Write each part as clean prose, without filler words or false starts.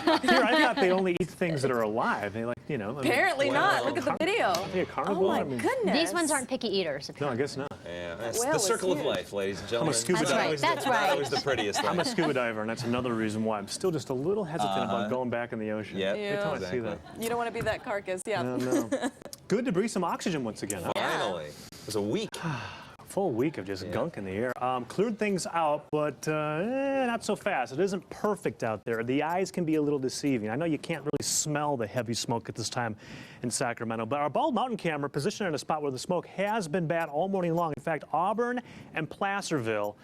Here, I thought they only eat things that are alive. They like, you know. Apparently not. Look at the video. Yeah, carnivore. Oh my goodness. These ones aren't picky eaters. No, I guess not. Yeah, that's the circle of life, ladies and gentlemen. I'm a scuba That's diver. right. That's right. That was the prettiest thing. I'm a scuba diver, and that's another reason why I'm still just a little hesitant about going back in the ocean. Yep. Every time I see that. You don't want to be that carcass, yeah. No. Good to breathe some oxygen once again. Huh? Finally. It was a week. Full week of just gunk in the air. Cleared things out, but not so fast. It isn't perfect out there. The eyes can be a little deceiving. I know you can't really smell the heavy smoke at this time in Sacramento, but our Bald Mountain camera positioned in a spot where the smoke has been bad all morning long. In fact, Auburn and Placerville,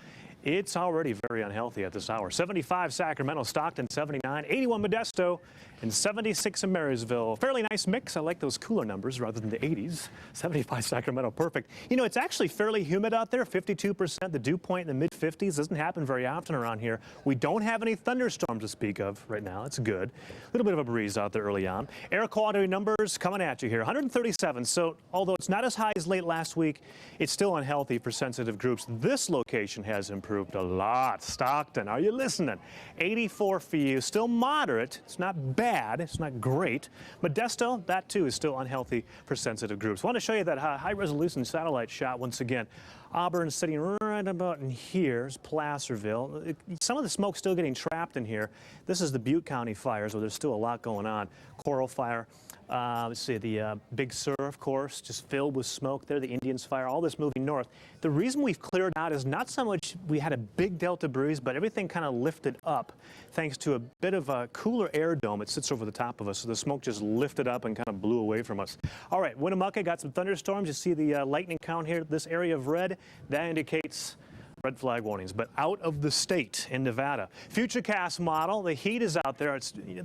it's already very unhealthy at this hour. 75 Sacramento, Stockton 79, 81 Modesto, and 76 in Marysville. Fairly nice mix. I like those cooler numbers rather than the 80s. 75 Sacramento, perfect. You know, it's actually fairly humid out there, 52%. The dew point in the mid-50s doesn't happen very often around here. We don't have any thunderstorms to speak of right now. It's good. A little bit of a breeze out there early on. Air quality numbers coming at you here. 137. So although it's not as high as late last week, it's still unhealthy for sensitive groups. This location has improved a lot. Stockton, are you listening? 84 for you. Still moderate. It's not bad. It's not great. Modesto, that too is still unhealthy for sensitive groups. I want to show you that high-resolution satellite shot once again. Auburn sitting right about in here. Here's Placerville. Some of the smoke's still getting trapped in here. This is the Butte County fires where there's still a lot going on. Coral fire. Let's see, the Big Sur, of course, just filled with smoke there. The Indians fire, all this moving north. The reason we've cleared out is not so much we had a big delta breeze, but everything kind of lifted up thanks to a bit of a cooler air dome. It sits over the top of us, so the smoke just lifted up and kind of blew away from us. All right, Winnemucca got some thunderstorms. You see the lightning count here. This area of red, that indicates red flag warnings, but out of the state in Nevada. Futurecast model, the heat is out there.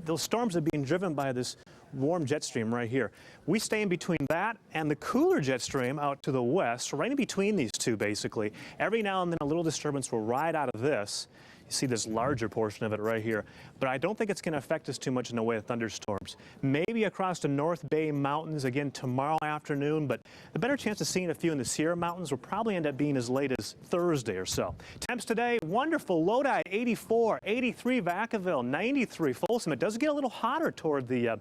Those storms are being driven by this warm jet stream right here. We stay in between that and the cooler jet stream out to the west, right in between these two basically. Every now and then a little disturbance will ride out of this. You see this larger portion of it right here. But I don't think it's going to affect us too much in the way of thunderstorms. Maybe across the North Bay Mountains again tomorrow afternoon, but the better chance of seeing a few in the Sierra Mountains will probably end up being as late as Thursday or so. Temps today, wonderful. Lodi, 84, 83 Vacaville, 93 Folsom. It does get a little hotter toward the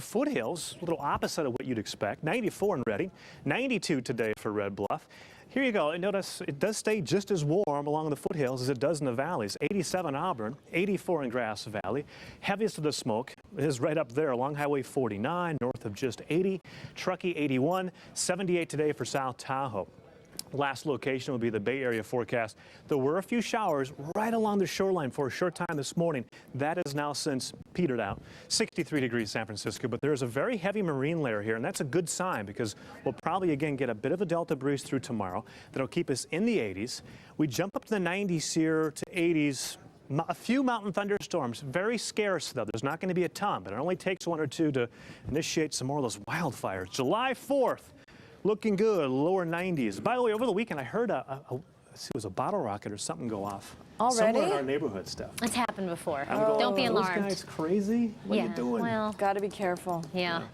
foothills, a little opposite of what you'd expect. 94 in Redding, 92 today for Red Bluff. Here you go. Notice it does stay just as warm along the foothills as it does in the valleys. 87 Auburn, 84 in Grass Valley. Heaviest of the smoke is right up there along Highway 49, north of just 80. Truckee, 81. 78 today for South Tahoe. Last location will be the Bay Area forecast. There were a few showers right along the shoreline for a short time this morning. That has now since petered out. 63 degrees San Francisco, but there's a very heavy marine layer here, and that's a good sign because we'll probably again get a bit of a delta breeze through tomorrow that'll keep us in the 80s. We jump up to the 90s here to 80s. A few mountain thunderstorms, very scarce though. There's not going to be a ton, but it only takes one or two to initiate some more of those wildfires. July 4th. Looking good, lower 90s. By the way, over the weekend, I heard it was a bottle rocket or something go off. Already? Somewhere in our neighborhood stuff. It's happened before. Going, don't be alarmed. Those guys crazy? What are you doing? Well, got to be careful. yeah.